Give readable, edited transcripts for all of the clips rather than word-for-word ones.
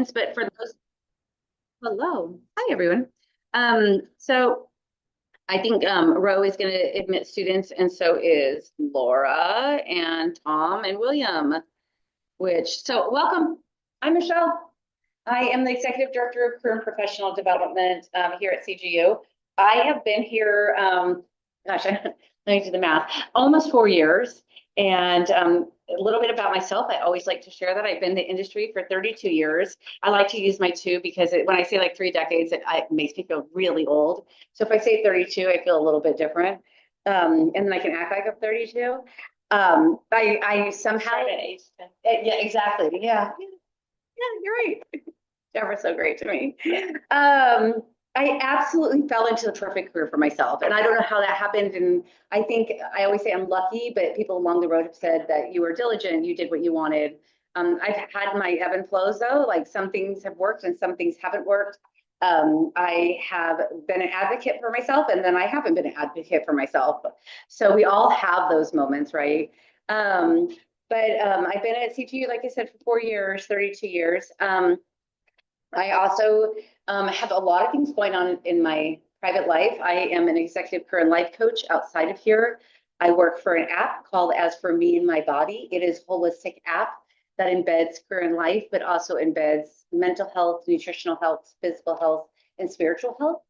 students, but for those, hello, hi everyone. So I think Ro is going to admit students, and so is Laura and Tom and William. So welcome. I'm Michelle. I am the Executive Director of Career and Professional Development here at CGU. I have been here, let me do the math, almost 4 years. And a little bit about myself, I always like to share that I've been in the industry for 32 years. I like to use my two because when I say like 3 decades, it makes me feel really old. So if I say 32, I feel a little bit different. And then I can act like I'm 32. I somehow, yeah, exactly. Yeah. Yeah, you're right. Deborah's so great to me. I absolutely fell into a terrific career for myself. And I don't know how that happened. And I think I always say I'm lucky, but people along the road have said that you were diligent, you did what you wanted. I've had my ebb and flows though, like some things have worked and some things haven't worked. I have been an advocate for myself and then I haven't been an advocate for myself. So we all have those moments, right? I've been at CTU, like I said, for 4 years, 32 years. I also have a lot of things going on in my private life. I am an executive career and life coach outside of here. I work for an app called As For Me and My Body. It is a holistic app that embeds career and life, but also embeds mental health, nutritional health, physical health, and spiritual health.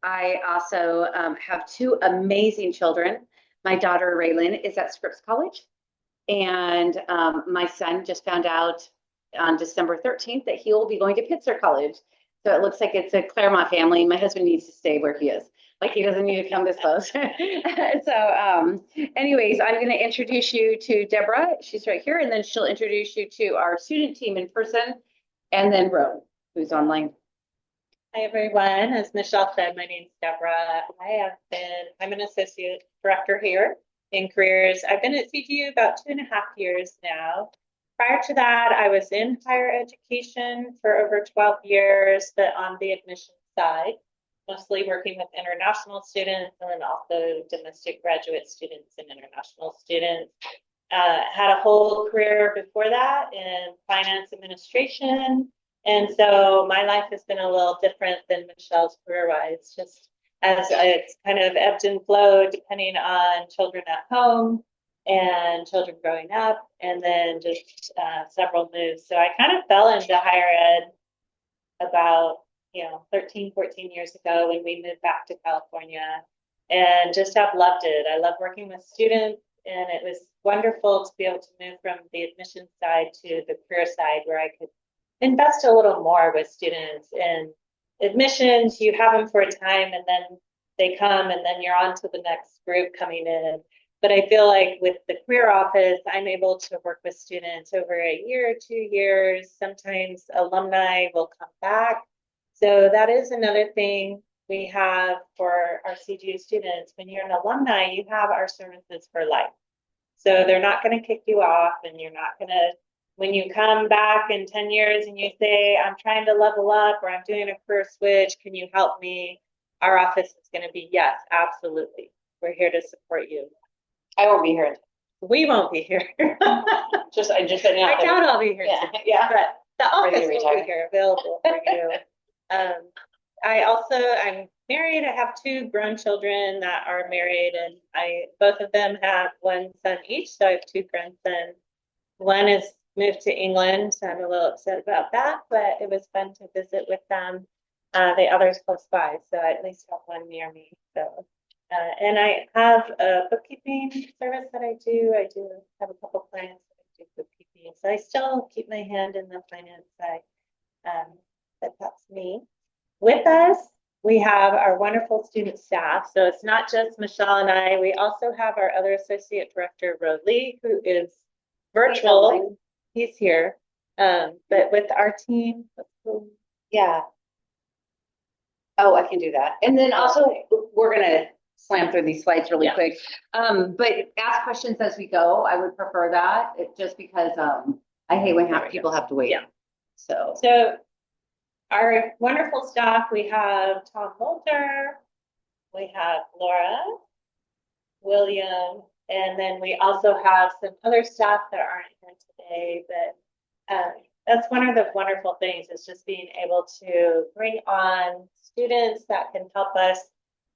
I also have two amazing children. My daughter, Raylyn, is at Scripps College. And my son just found out on December 13th that he will be going to Pitzer College. So it looks like it's a Claremont family. My husband needs to stay where he is. Like he doesn't need to come this close. Anyways, I'm going to introduce you to Deborah. She's right here. And then she'll introduce you to our student team in person. And then Ro, who's online. Hi, everyone. As Michelle said, my name is Deborah. I'm an associate director here in careers. I've been at CGU about 2.5 years now. Prior to that, I was in higher education for over 12 years, but on the admissions side, mostly working with international students and then also domestic graduate students and international students. Had a whole career before that in finance administration. And so my life has been a little different than Michelle's career-wise, just as it's kind of ebbed and flowed depending on children at home and children growing up, and then just several moves. So I kind of fell into higher ed about 13, 14 years ago when we moved back to California, and just have loved it. I love working with students, and it was wonderful to be able to move from the admission side to the career side where I could invest a little more with students. And admissions, you have them for a time and then they come and then you're on to the next group coming in. But I feel like with the career office, I'm able to work with students over a year, 2 years. Sometimes alumni will come back. So that is another thing we have for our CGU students. When you're an alumni, you have our services for life. So they're not going to kick you off, and you're not going to, when you come back in 10 years and you say, I'm trying to level up or I'm doing a career switch, can you help me? Our office is going to be, yes, absolutely. We're here to support you. I won't be here. We won't be here. I just I doubt I'll be here. Yeah, yeah. But the office will be here available for you. I'm married. I have two grown children that are married, and both of them have one son each, so I have two grandsons. One is moved to England, so I'm a little upset about that, but it was fun to visit with them. The other's close by, so I at least have one near me. So, and I have a bookkeeping service that I do. I do have a couple clients that I do bookkeeping, so I still keep my hand in the finance side. But that's me. With us, we have our wonderful student staff. So it's not just Michelle and I. We also have our other associate director, Rod Lee, who is virtual. He's here. But with our team, yeah. Oh, I can do that. And then also, we're going to slam through these slides really quick. But ask questions as we go. I would prefer that just because I hate when people have to wait. Yeah. So our wonderful staff, we have Tom Moulter, we have Laura, William, And then we also have some other staff that aren't here today, but that's one of the wonderful things is just being able to bring on students that can help us.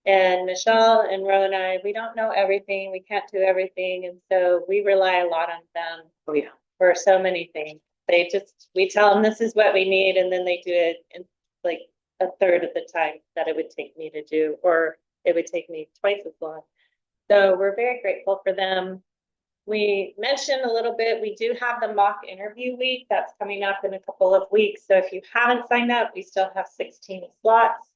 And Michelle and Ro and I, we don't know everything, we can't do everything, and so we rely a lot on them. Oh, yeah. For so many things. We tell them this is what we need, and then they do it in like a third of the time that it would take me to do, or it would take me twice as long. So we're very grateful for them. We mentioned a little bit, we do have the mock interview week that's coming up in a couple of weeks. So if you haven't signed up, we still have 16 slots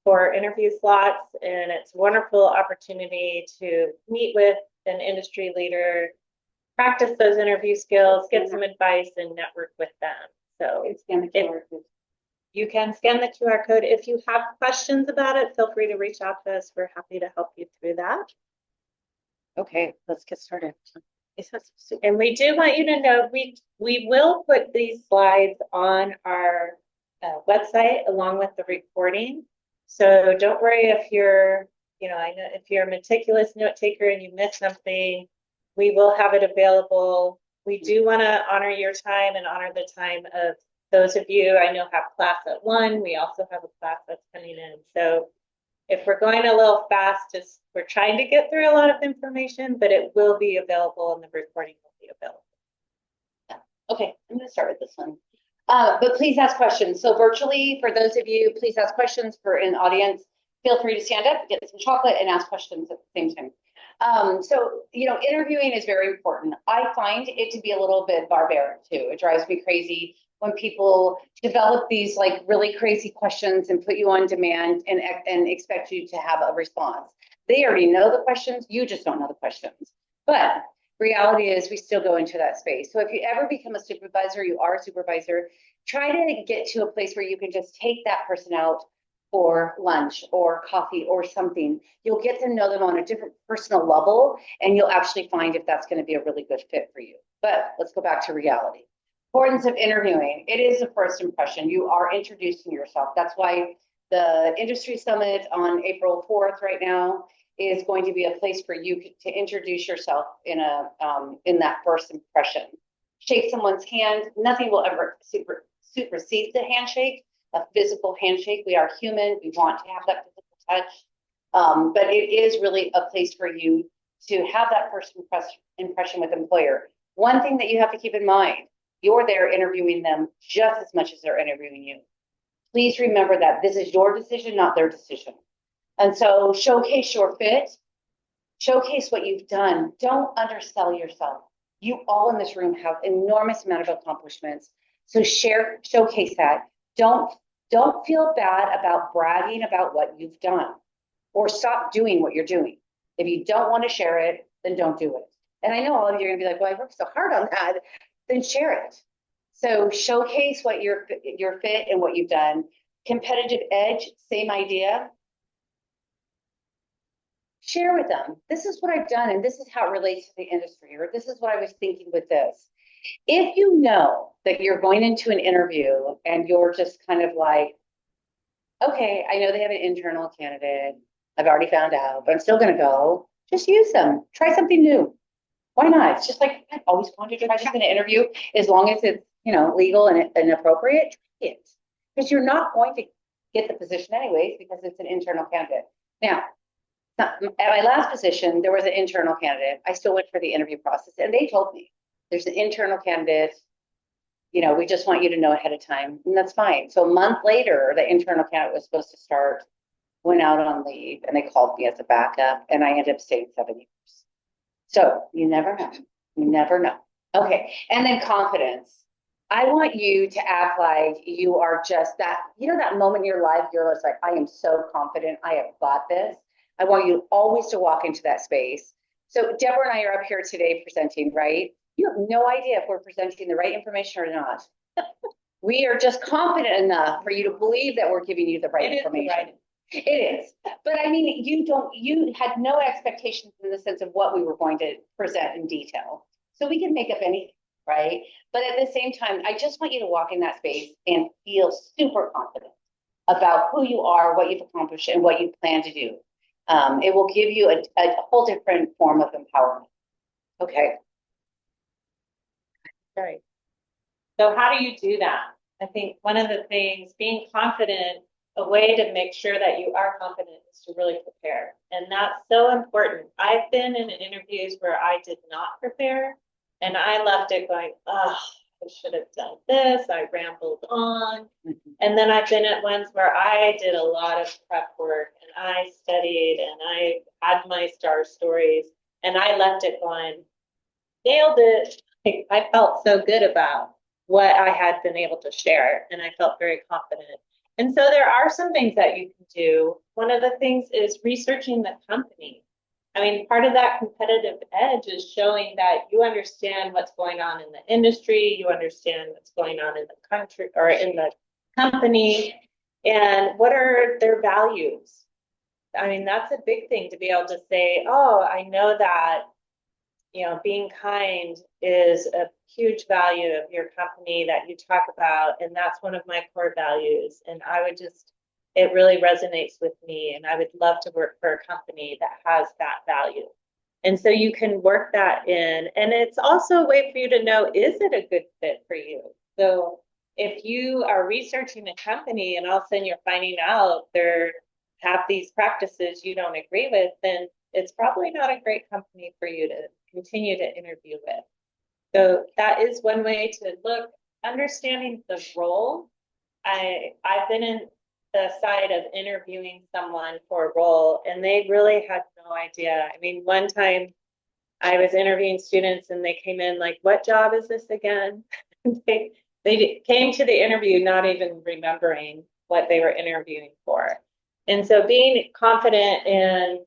for interview slots, and it's a wonderful opportunity to meet with an industry leader, practice those interview skills, get some advice, and network with them. So you can scan the QR code. If you have questions about it, feel free to reach out to us. We're happy to help you through that. Okay, let's get started. And we do want you to know, we will put these slides on our website along with the recording. So don't worry if you're, I know if you're a meticulous note taker and you miss something, we will have it available. We do want to honor your time and honor the time of those of you I know have class at 1. We also have a class that's coming in. So if we're going a little fast, we're trying to get through a lot of information, but it will be available and the recording will be available. Yeah. Okay, I'm going to start with this one. But please ask questions. So virtually, for those of you, please ask questions. For an audience, feel free to stand up, get some chocolate, and ask questions at the same time. So, interviewing is very important. I find it to be a little bit barbaric too. It drives me crazy when people develop these like really crazy questions and put you on demand and expect you to have a response. They already know the questions, you just don't know the questions. But reality is we still go into that space. So if you ever become a supervisor, you are a supervisor, try to get to a place where you can just take that person out for lunch or coffee or something. You'll get to know them on a different personal level, and you'll actually find if that's going to be a really good fit for you. But let's go back to reality. Importance of interviewing. It is a first impression. You are introducing yourself. That's why the Industry Summit on April 4th right now is going to be a place for you to introduce yourself in that first impression. Shake someone's hand. Nothing will ever supersede the handshake. A physical handshake. We are human. We want to have that physical touch. But it is really a place for you to have that first impression with employer. One thing that you have to keep in mind, you're there interviewing them just as much as they're interviewing you. Please remember that this is your decision, not their decision. And so showcase your fit, showcase what you've done. Don't undersell yourself. You all in this room have enormous amount of accomplishments. So showcase that. Don't feel bad about bragging about what you've done, or stop doing what you're doing. If you don't want to share it, then don't do it. And I know all of you are going to be like, well, I worked so hard on that. Then share it. So showcase what your fit and what you've done. Competitive edge, same idea. Share with them. This is what I've done, and this is how it relates to the industry, or this is what I was thinking with this. If you know that you're going into an interview and you're just kind of like, okay, I know they have an internal candidate. I've already found out, but I'm still going to go. Just use them. Try something new. Why not? It's just like I've always wanted to try something in an interview, as long as it's legal and appropriate. Try it, because you're not going to get the position anyways because it's an internal candidate. Now, at my last position, there was an internal candidate. I still went for the interview process, and they told me there's an internal candidate. We just want you to know ahead of time, and that's fine. So a month later, the internal candidate was supposed to start, went out on leave, and they called me as a backup, and I ended up staying 7 years. So you never know. You never know. Okay, and then confidence. I want you to act like you are just that, that moment in your life, you're just like, I am so confident, I have got this. I want you always to walk into that space. So Deborah and I are up here today presenting, right? You have no idea if we're presenting the right information or not. We are just confident enough for you to believe that we're giving you the right information. It is. But I mean, you had no expectations in the sense of what we were going to present in detail. So we can make up anything, right? But at the same time, I just want you to walk in that space and feel super confident about who you are, what you've accomplished, and what you plan to do. It will give you a whole different form of empowerment. Okay. Right. So how do you do that? I think one of the things, being confident, a way to make sure that you are confident is to really prepare. And that's so important. I've been in interviews where I did not prepare and I left it going, oh, I should have done this. I rambled on. Mhm. And then I've been at ones where I did a lot of prep work and I studied and I had my star stories and I left it going, nailed it. I felt so good about what I had been able to share, and I felt very confident. And so there are some things that you can do. One of the things is researching the company. I mean, part of that competitive edge is showing that you understand what's going on in the industry, you understand what's going on in the country or in the company, and what are their values. I mean, that's a big thing to be able to say, oh, I know that being kind is a huge value of your company that you talk about. And that's one of my core values. And it really resonates with me. And I would love to work for a company that has that value. And so you can work that in. And it's also a way for you to know, is it a good fit for you? So if you are researching a company and all of a sudden you're finding out they have these practices you don't agree with, then it's probably not a great company for you to continue to interview with. So that is one way to look, understanding the role. I've been in the side of interviewing someone for a role and they really had no idea. I mean, one time I was interviewing students and they came in like, what job is this again? they came to the interview not even remembering what they were interviewing for. And so being confident in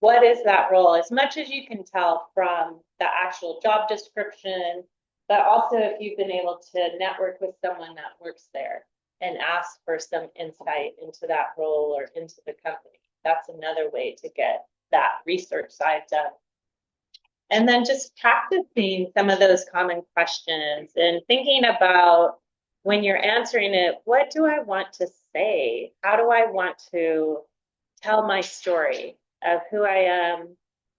what is that role, as much as you can tell from the actual job description, but also if you've been able to network with someone that works there and ask for some insight into that role or into the company. That's another way to get that research side done. And then just practicing some of those common questions and thinking about when you're answering it, what do I want to say? How do I want to tell my story of who I am,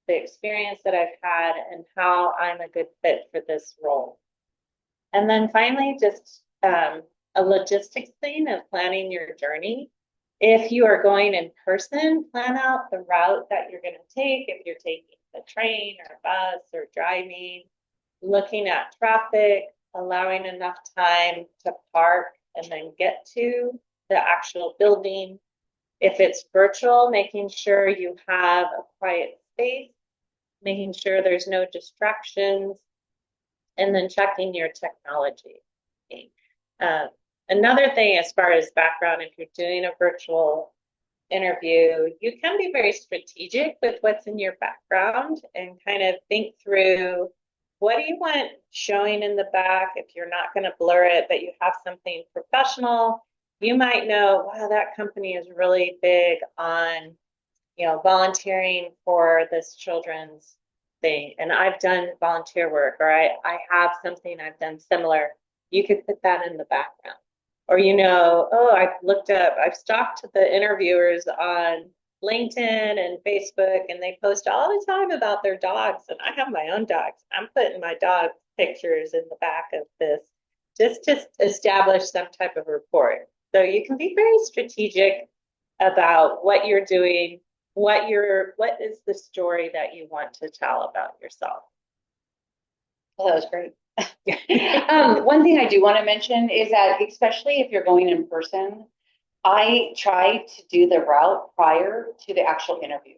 the experience that I've had, and how I'm a good fit for this role? And then finally, just a logistics thing of planning your journey. If you are going in person, plan out the route that you're going to take. If you're taking the train or bus or driving, looking at traffic, allowing enough time to park and then get to the actual building. If it's virtual, making sure you have a quiet space, making sure there's no distractions, and then checking your technology. Uh, Another thing, as far as background, if you're doing a virtual interview, you can be very strategic with what's in your background and kind of think through what do you want showing in the back if you're not going to blur it, but you have something professional. You might know, wow, that company is really big on volunteering for this children's thing. And I've done volunteer work, or I have something I've done similar. You could put that in the background. Or, oh, I've stalked the interviewers on LinkedIn and Facebook, and they post all the time about their dogs. And I have my own dogs. I'm putting my dog pictures in the back of this just to establish some type of rapport. So you can be very strategic about what you're doing, what is the story that you want to tell about yourself. Well, that was great. One thing I do want to mention is that, especially if you're going in person, I try to do the route prior to the actual interview.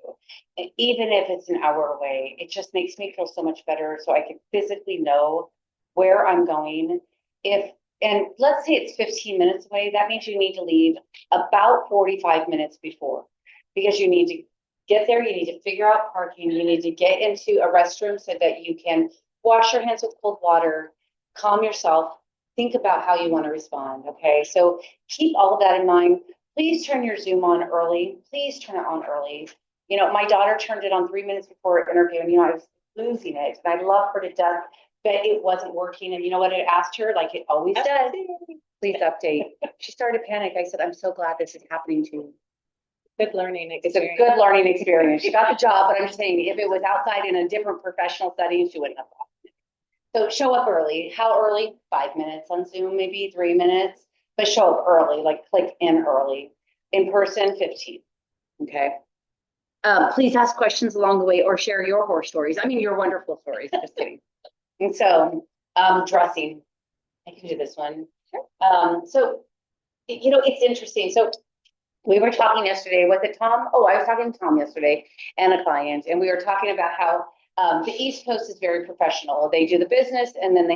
And even if it's an hour away, it just makes me feel so much better so I can physically know where I'm going. And let's say it's 15 minutes away, that means you need to leave about 45 minutes before, because you need to get there, you need to figure out parking, you need to get into a restroom so that you can wash your hands with cold water, calm yourself, think about how you want to respond. Okay. So keep all of that in mind. Please turn your Zoom on early. Please turn it on early. My daughter turned it on 3 minutes before her interview, and I was losing it. And I love her to death, but it wasn't working. And you know what? It asked her, like it always does, please update. She started to panic. I said, I'm so glad this is happening to you. Good learning It's a experience. good learning experience. She got the job, but I'm just saying, if it was outside in a different professional setting, she wouldn't have gotten it. So show up early. How early? 5 minutes on Zoom, maybe 3 minutes, but show up early, like click in early. In person, 15. Okay. Please ask questions along the way or share your horror stories. I mean, your wonderful stories. Just kidding. And so, dressing. I can do this one. So, it's interesting. So we were talking yesterday, was it Tom? Oh, I was talking to Tom yesterday and a client, and we were talking about how the East Coast is very professional. They do the business and then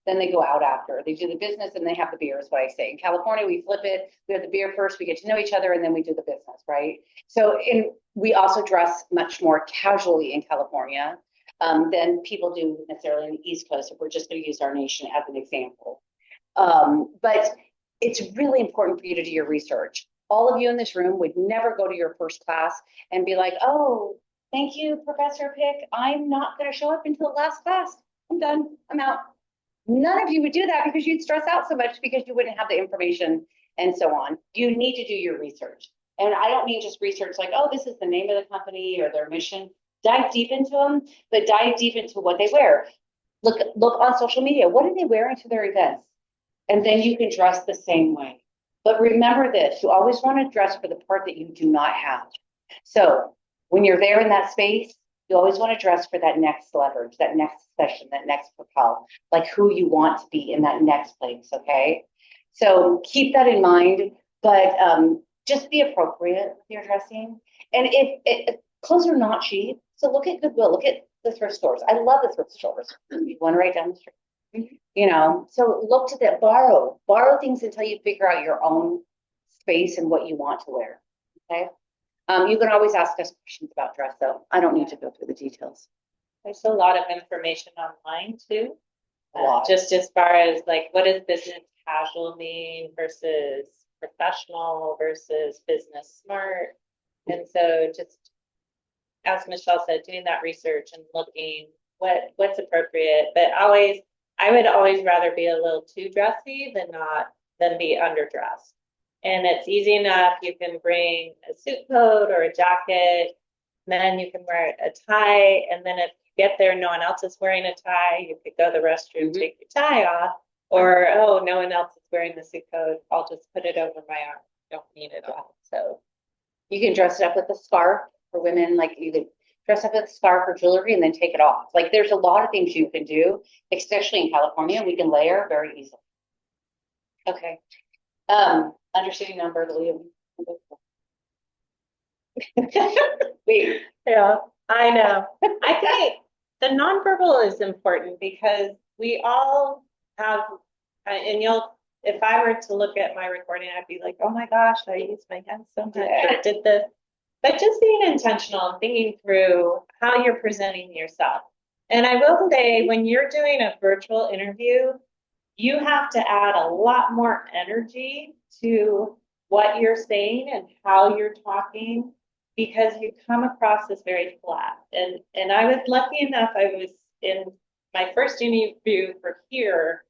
then they go out after. They do the business and they have the beer, is what I say. In California, we flip it. We have the beer first, we get to know each other, and then we do the business, right? So we also dress much more casually in California than people do necessarily in the East Coast, if we're just going to use our nation as an example. But it's really important for you to do your research. All of you in this room would never go to your first class and be like, oh, thank you, Professor Pick. I'm not going to show up until the last class. I'm done. I'm out. None of you would do that because you'd stress out so much because you wouldn't have the information and so on. You need to do your research. And I don't mean just research like, oh, this is the name of the company or their mission. Dive deep into them, but dive deep into what they wear. Look on social media. What are they wearing to their events? And then you can dress the same way. But remember this, you always want to dress for the part that you do not have. So when you're there in that space, you always want to dress for that next leverage, that next session, that next propel, like who you want to be in that next place, okay? So keep that in mind, but just be appropriate with your dressing. And if clothes are not cheap, so look at Goodwill, look at the thrift stores. I love the thrift stores. One right down the street. So look to that, borrow things until you figure out your own space and what you want to wear. Okay. You can always ask us questions about dress though. I don't need to go through the details. There's a lot of information online too. A lot. Just as far as like, what does business casual mean versus professional versus business smart? And so just, as Michelle said, doing that research and looking what's appropriate, but I would always rather be a little too dressy than be underdressed. And it's easy enough. You can bring a suit coat or a jacket, then you can wear a tie. And then if you get there, no one else is wearing a tie, you could go to the restroom, take your tie off, or, oh, no one else is wearing the suit coat. I'll just put it over my arm. Don't need it all. So you can dress it up with a scarf for women, like you could dress up with a scarf or jewelry and then take it off. Like there's a lot of things you can do, especially in California. We can layer very easily. Okay. Understanding non-verbal. Wait, yeah, I know. I think the nonverbal is important because we all have, and if I were to look at my recording, I'd be like, oh my gosh, I used my hands so much, or did this. But just being intentional and thinking through how you're presenting yourself. And I will say, when you're doing a virtual interview, you have to add a lot more energy to what you're saying and how you're talking, because you come across as very flat. And I was lucky enough, I was in my first interview for here,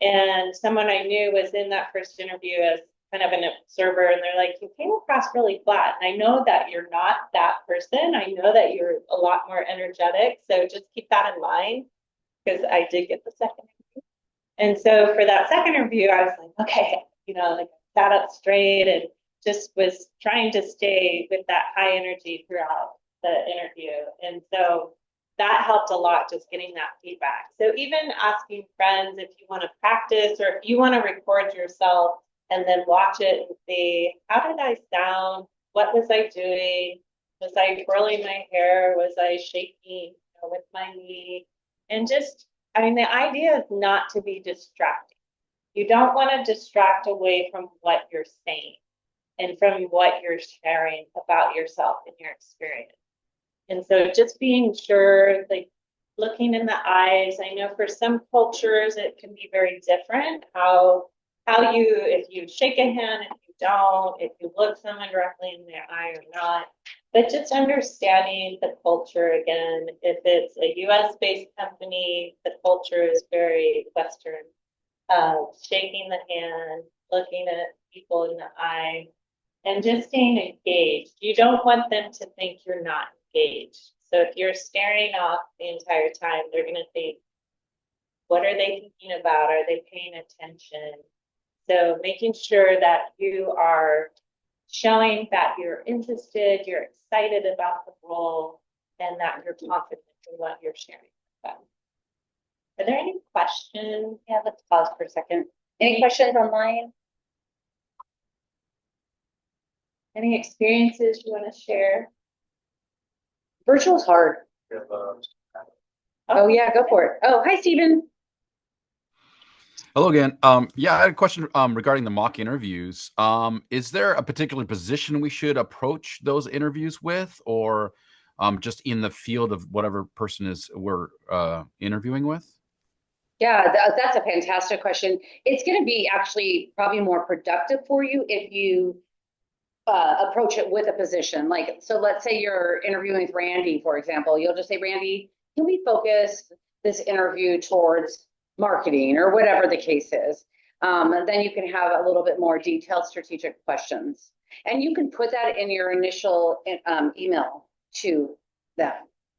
and someone I knew was in that first interview as kind of an observer, and they're like, you came across really flat. And I know that you're not that person. I know that you're a lot more energetic. So just keep that in mind, because I did get the second interview. And so for that second interview, I was like, okay, like sat up straight and just was trying to stay with that high energy throughout the interview. And so that helped a lot, just getting that feedback. So even asking friends if you want to practice, or if you want to record yourself and then watch it and see, how did I sound? What was I doing? Was I twirling my hair? Was I shaking with my knee? And just, the idea is not to be distracting. You don't want to distract away from what you're saying and from what you're sharing about yourself and your experience. And so just being sure, like looking in the eyes. I know for some cultures it can be very different how if you shake a hand, if you don't, if you look someone directly in the eye or not. But just understanding the culture again. If it's a US based company, the culture is very Western. Shaking the hand, looking at people in the eye. and just staying engaged. You don't want them to think you're not engaged. So if you're staring off the entire time, they're going to think, what are they thinking about? Are they paying attention? So making sure that you are showing that you're interested, you're excited about the role, and that you're confident in what you're sharing with them. Are there any questions? Yeah, let's pause for a second. Any questions online? Any experiences you want to share? Virtual is hard. Oh yeah, go for it. Oh, hi, Stephen. Hello again. Yeah, I had a question regarding the mock interviews. Is there a particular position we should approach those interviews with, or just in the field of whatever person is we're interviewing with? Yeah, that's a fantastic question. It's going to be actually probably more productive for you if you approach it with a position. Like, so let's say you're interviewing with Randy, for example. You'll just say, Randy, can we focus this interview towards marketing or whatever the case is? And then you can have a little bit more detailed strategic questions. And you can put that in your initial email to them,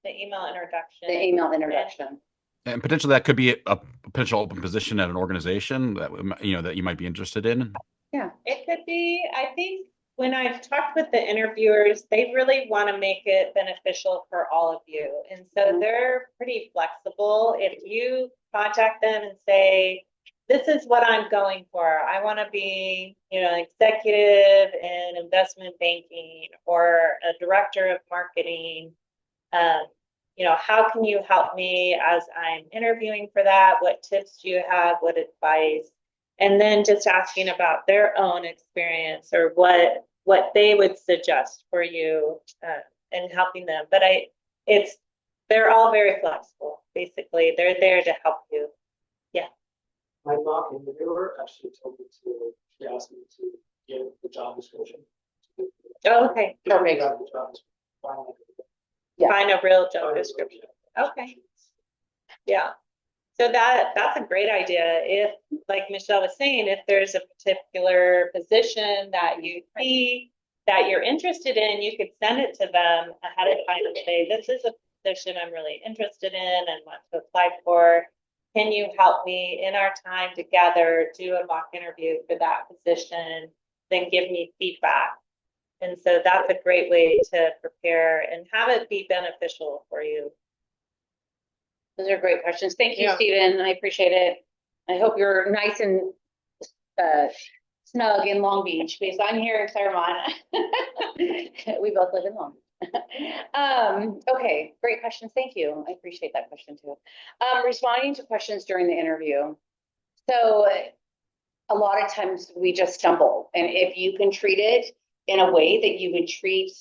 The email introduction. the email introduction. And potentially that could be a potential open position at an organization that that you might be interested in. Yeah, It could be. I think when I've talked with the interviewers, they really want to make it beneficial for all of you. And so they're pretty flexible. If you contact them and say, this is what I'm going for. I want to be, executive in investment banking or a director of marketing. How can you help me as I'm interviewing for that? What tips do you have? What advice? And then just asking about their own experience or what they would suggest for you and helping them. But they're all very flexible. Basically, they're there to help you. Yeah. My mock interviewer actually told me she asked me to give the job description. Oh, okay. perfect. Yeah. Find a real job description. Okay. Yeah. So that's a great idea. If, like Michelle was saying, if there's a particular position that you see that you're interested in, you could send it to them ahead of time and say, this is a position I'm really interested in and want to apply for. Can you help me in our time together do a mock interview for that position? Then give me feedback. And so that's a great way to prepare and have it be beneficial for you. Those are great questions. Thank you, Yeah. Stephen. I appreciate it. I hope you're nice and snug in Long Beach because I'm here in Claremont. We both live in Long Beach. Okay, great questions. Thank you. I appreciate that question too. Responding to questions during the interview. So a lot of times we just stumble, and if you can treat it in a way that you would treat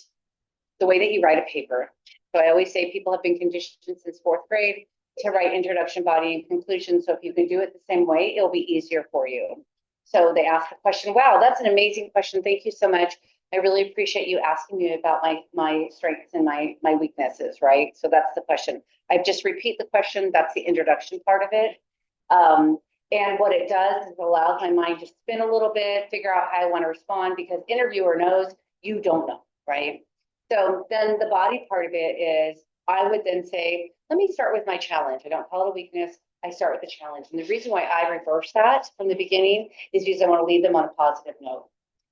the way that you write a paper. So I always say people have been conditioned since fourth grade to write introduction, body, and conclusion. So if you can do it the same way, it'll be easier for you. So they ask a question. Wow, that's an amazing question. Thank you so much. I really appreciate you asking me about my strengths and my weaknesses, right? So that's the question. I just repeat the question. That's the introduction part of it. And what it does is it allows my mind to spin a little bit, figure out how I want to respond, because interviewer knows you don't know, right? So then the body part of it is I would then say, let me start with my challenge. I don't call it a weakness. I start with the challenge. And the reason why I reverse that from the beginning is because I want to leave them on a positive note.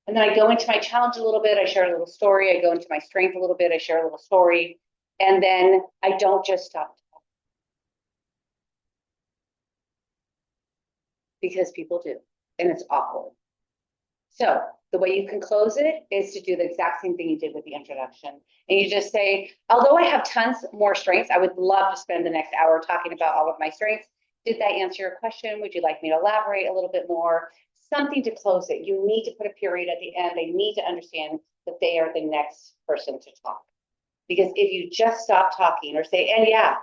And then I go into my challenge a little bit. I share a little story. I go into my strength a little bit. I share a little story. And then I don't just stop. Because people do, and it's awkward. So the way you can close it is to do the exact same thing you did with the introduction. And you just say, although I have tons more strengths, I would love to spend the next hour talking about all of my strengths. Did that answer your question? Would you like me to elaborate a little bit more? Something to close it. You need to put a period at the end. They need to understand that they are the next person to talk. Because if you just stop talking or say, and yeah,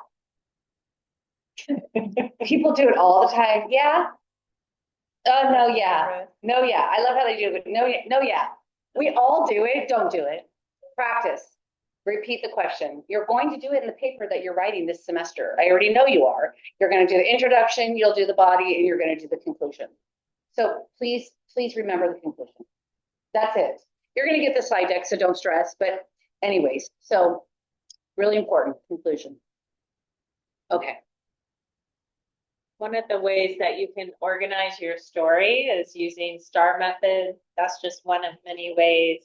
people do it all the time. Yeah. Oh, no, yeah. No, yeah. I love how they do it. No, yeah. No, yeah. We all do it. Don't do it. Practice. Repeat the question. You're going to do it in the paper that you're writing this semester. I already know you are. You're going to do the introduction, you'll do the body, and you're going to do the conclusion. So please remember the conclusion. That's it. You're gonna get the slide deck, so don't stress, but anyways, so really important conclusion. Okay, One of the ways that you can organize your story is using STAR method. That's just one of many ways.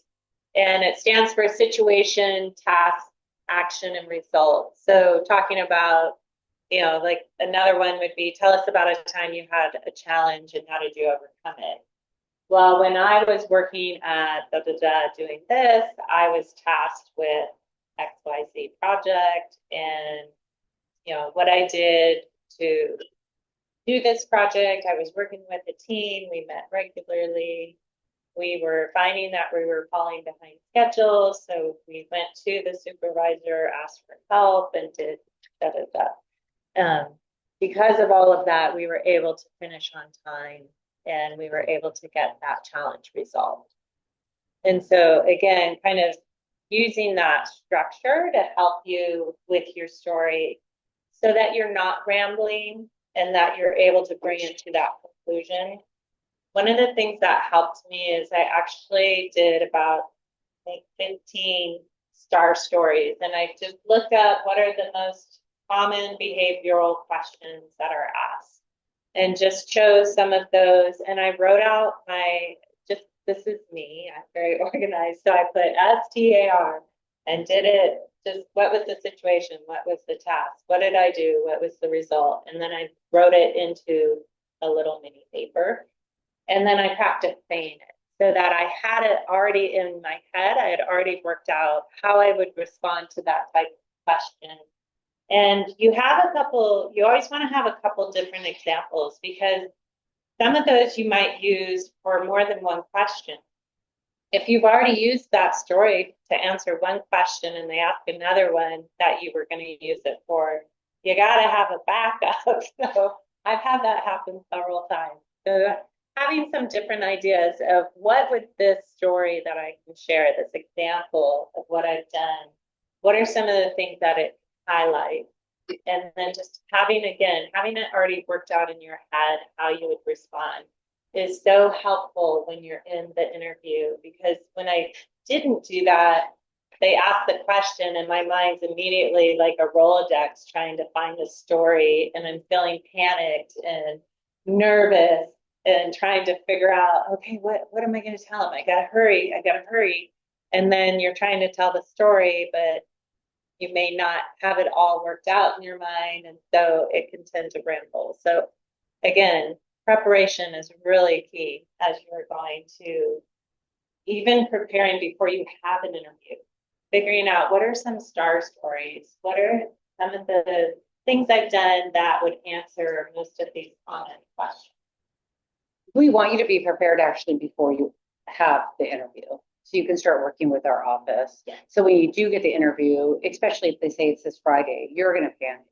And it stands for situation, task, action, and result. So talking about, like another one would be, tell us about a time you had a challenge and how did you overcome it? Well, when I was working at doing this, I was tasked with XYZ project and, what I did to do this project. I was working with a team. We met regularly. We were finding that we were falling behind schedule. So we went to the supervisor, asked for help, and did da da da. Because of all of that, we were able to finish on time and we were able to get that challenge resolved. And so again, kind of using that structure to help you with your story so that you're not rambling and that you're able to bring it to that conclusion. One of the things that helped me is I actually did about, I think, 15 STAR stories, and I just looked up what are the most common behavioral questions that are asked and just chose some of those. And I wrote out this is me, I'm very organized. So I put STAR and did it. Just what was the situation? What was the task? What did I do? What was the result? And then I wrote it into a little mini paper. And then I practiced saying it so that I had it already in my head. I had already worked out how I would respond to that type of question. And you always want to have a couple different examples because some of those you might use for more than one question. If you've already used that story to answer one question and they ask another one that you were going to use it for, you got to have a backup. So I've had that happen several times. So having some different ideas of what would this story that I can share, this example of what I've done, what are some of the things that it highlights? And then just having it already worked out in your head how you would respond is so helpful when you're in the interview, because when I didn't do that, they asked the question and my mind's immediately like a Rolodex trying to find a story, and I'm feeling panicked and nervous and trying to figure out, okay, what am I going to tell them? I gotta hurry. And then you're trying to tell the story, but you may not have it all worked out in your mind, and so it can tend to ramble. So again, preparation is really key as you're going to even preparing before you have an interview, figuring out what are some STAR stories, what are some of the things I've done that would answer most of these common questions. we want you to be prepared actually before you have the interview. So you can start working with our office. Yeah. So when you do get the interview, especially if they say it's this Friday, you're going to panic.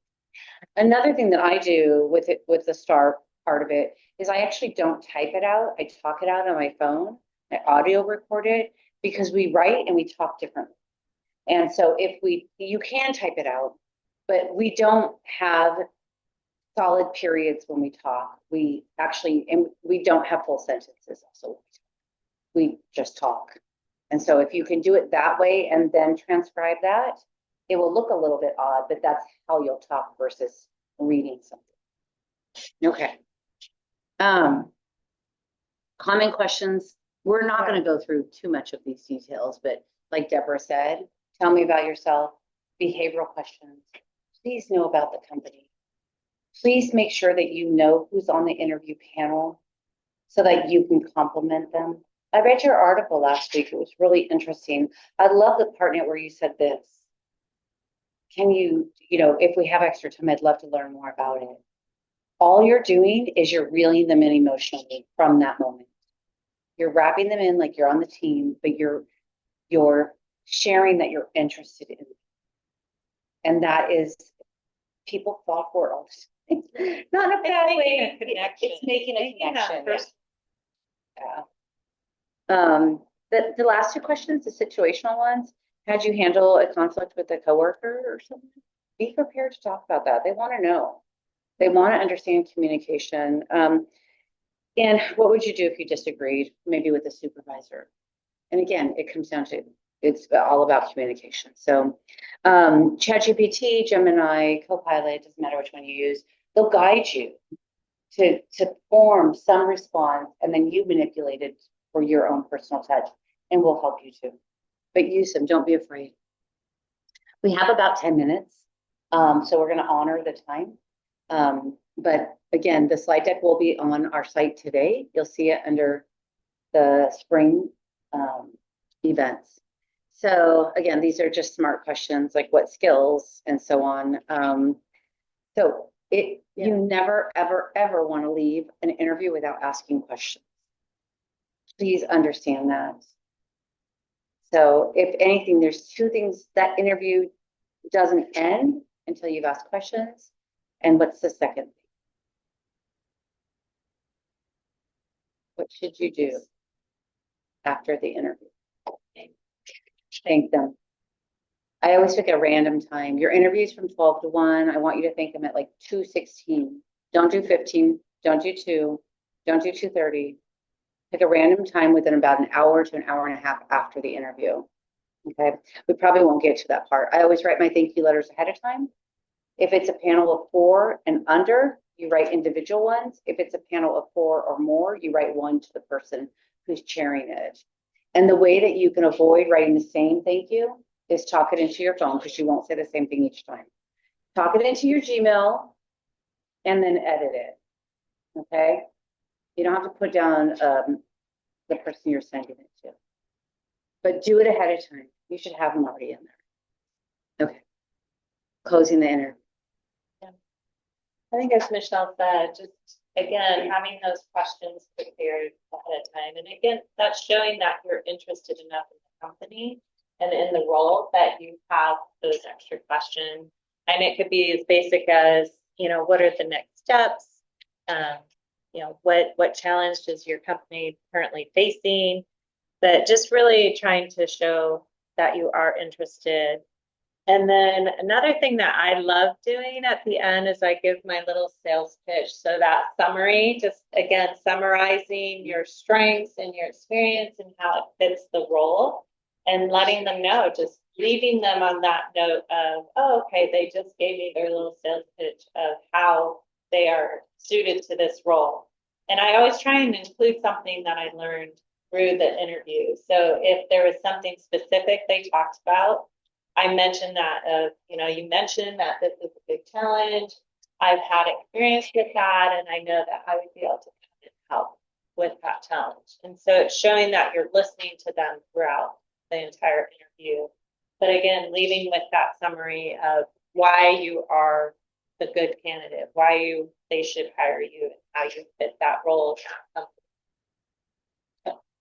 Another thing that I do with it, with the STAR part of it, is I actually don't type it out. I talk it out on my phone. I audio record it because we write and we talk differently. And so you can type it out, but we don't have solid periods when we talk. We don't have full sentences also. We just talk. And so if you can do it that way and then transcribe that, it will look a little bit odd, but that's how you'll talk versus reading something. Okay. Common questions. We're not going to go through too much of these details, but like Deborah said, tell me about yourself, behavioral questions. Please know about the company. Please make sure that you know who's on the interview panel so that you can compliment them. I read your article last week. It was really interesting. I love the part in it where you said this. Can you, if we have extra time, I'd love to learn more about it. All you're doing is you're reeling them in emotionally from that moment. You're wrapping them in like you're on the team, but you're sharing that you're interested in it. And that is, people fall for it all the time. Not in a bad way. It's making a connection. Yeah. The last two questions, the situational ones, how'd you handle a conflict with a coworker or something? Be prepared to talk about that. They want to know. They want to understand communication. And what would you do if you disagreed, maybe with a supervisor? And again, it comes down to, it's all about communication. So ChatGPT, Gemini, Copilot, doesn't matter which one you use, they'll guide you to form some response, and then you manipulate it for your own personal touch, and will help you too. But use them, don't be afraid. We have about 10 minutes, so we're going to honor the time. But again, the slide deck will be on our site today. You'll see it under the spring events. So again, these are just smart questions like what skills and so on. You never, ever, ever want to leave an interview without asking questions. Please understand that. So if anything, there's two things: that interview doesn't end until you've asked questions. And what's the second thing? What should you do after the interview? Thank them. I always pick a random time. Your interview's from 12 to 1. I want you to thank them at like 2:16. Don't do 15. Don't do 2. Don't do 2:30. Pick a random time within about an hour to an hour and a half after the interview. Okay. We probably won't get to that part. I always write my thank you letters ahead of time. If it's a panel of 4 and under, you write individual ones. If it's a panel of 4 or more, you write one to the person who's chairing it. And the way that you can avoid writing the same thank you is talk it into your phone, because you won't say the same thing each time. Talk it into your Gmail and then edit it. Okay. You don't have to put down the person you're sending it to, but do it ahead of time. You should have them already in there. Okay. Closing the interview. I think as Michelle said, just again, having those questions prepared ahead of time. And again, that's showing that you're interested enough in the company and in the role that you have those extra questions. And it could be as basic as, what are the next steps? What challenge is your company currently facing? But just really trying to show that you are interested. And then another thing that I love doing at the end is I give my little sales pitch. So that summary, just again, summarizing your strengths and your experience and how it fits the role, and letting them know, just leaving them on that note of, oh, okay, they just gave me their little sales pitch of how they are suited to this role. And I always try and include something that I learned through the interview. So if there was something specific they talked about, I mentioned that you mentioned that this is a big challenge. I've had experience with that, and I know that I would be able to come and help with that challenge. And so it's showing that you're listening to them throughout the entire interview. But again, leaving with that summary of why you are the good candidate, why they should hire you, and how you fit that role.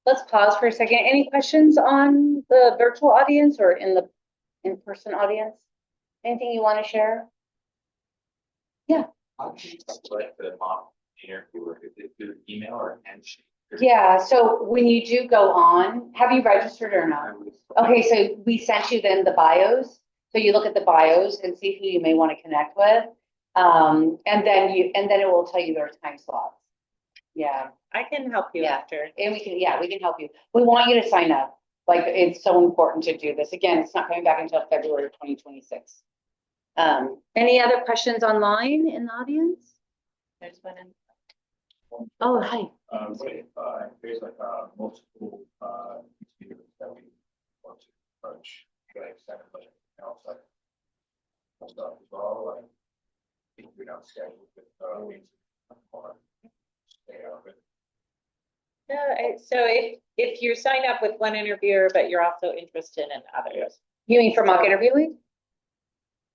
Let's pause for a second. Any questions on the virtual audience or in the in-person audience? Anything you want to share? Yeah. How do you select the mock interviewer? Is it through email or handshake? Yeah. So when you do go on, have you registered or not? Okay. So we sent you then the bios. So you look at the bios and see who you may want to connect with. And then it will tell you their time slots. Yeah. I can help you after. And we can help you. We want you to sign up. Like, it's so important to do this. Again, it's not coming back until February 2026. Any other questions online in the audience? There's one in. Oh, hi. There's like multiple speakers that we want to approach, like second budget outside stuff as well. Like, I think we're not scheduled with or stay out of it. No, so if you sign up with one interviewer, but you're also interested in others. You mean for mock interview week?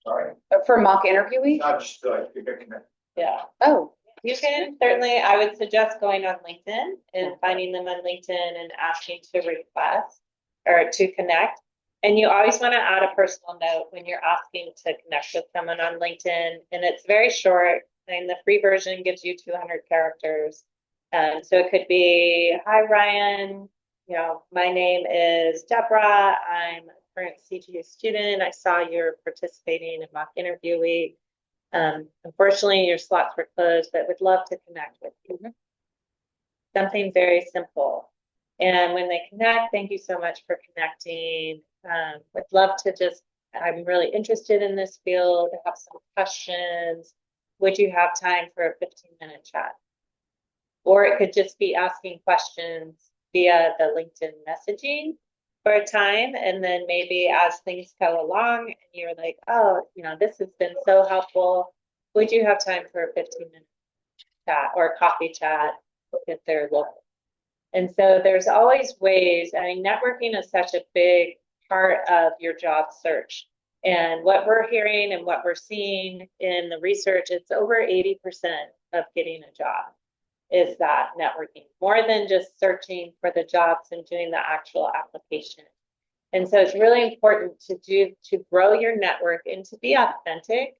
Sorry, For mock interview week? not just like you get connected. Yeah. Oh, You can certainly, I would suggest going on LinkedIn and finding them on LinkedIn and asking to request or to connect. And you always want to add a personal note when you're asking to connect with someone on LinkedIn. And it's very short. And the free version gives you 200 characters. So it could be, hi, Ryan, my name is Deborah. I'm a current CTU student. I saw you're participating in mock interview week. Unfortunately, your slots were closed, but would love to connect with you. Something very simple. And when they connect, thank you so much for connecting. Would love to just, I'm really interested in this field, I have some questions. Would you have time for a 15-minute chat? Or it could just be asking questions via the LinkedIn messaging for a time. And then maybe as things go along and you're like, oh, this has been so helpful. Would you have time for a 15-minute chat or a coffee chat if they're local? And so there's always ways. I mean, networking is such a big part of your job search. And what we're hearing and what we're seeing in the research, it's over 80% of getting a job is that networking, more than just searching for the jobs and doing the actual application. And so it's really important to grow your network and to be authentic.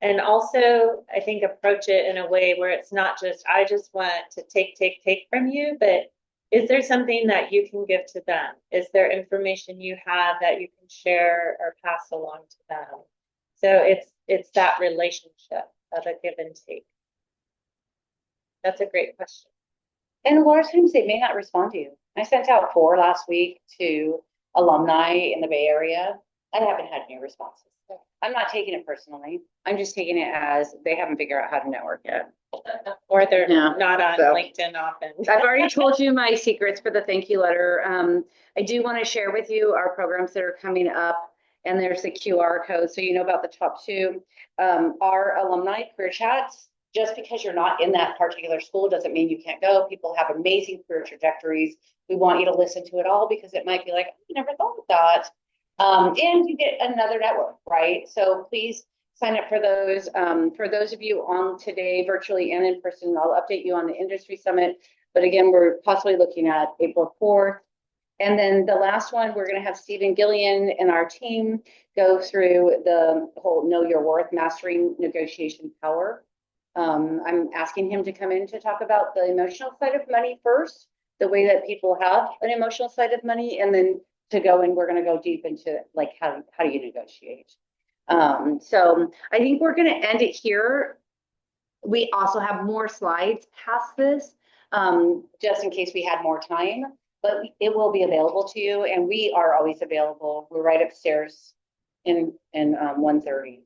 And also, I think approach it in a way where it's not just, I just want to take from you, but is there something that you can give to them? Is there information you have that you can share or pass along to them? So it's that relationship of a give and take. That's a great question. And a lot of times they may not respond to you. I sent out 4 last week to alumni in the Bay Area. I haven't had any responses. I'm not taking it personally. I'm just taking it as they haven't figured out how to network yet. Or they're Yeah, not on so. LinkedIn often. I've already told you my secrets for the thank you letter. I do want to share with you our programs that are coming up, and there's the QR code, so you know about the top 2. Our alumni career chats, just because you're not in that particular school doesn't mean you can't go. People have amazing career trajectories. We want you to listen to it all because it might be like, I never thought of that. And you get another network, right? So please sign up for those. For those of you on today, virtually and in person, I'll update you on the industry summit. But again, we're possibly looking at April 4th. And then the last one, we're going to have Stephen Gillian and our team go through the whole Know Your Worth, Mastering Negotiation Power. I'm asking him to come in to talk about the emotional side of money first, the way that people have an emotional side of money, and then to go and we're going to go deep into like how do you negotiate. So I think we're going to end it here. We also have more slides past this, just in case we had more time, but it will be available to you, and we are always available. We're right upstairs in 130.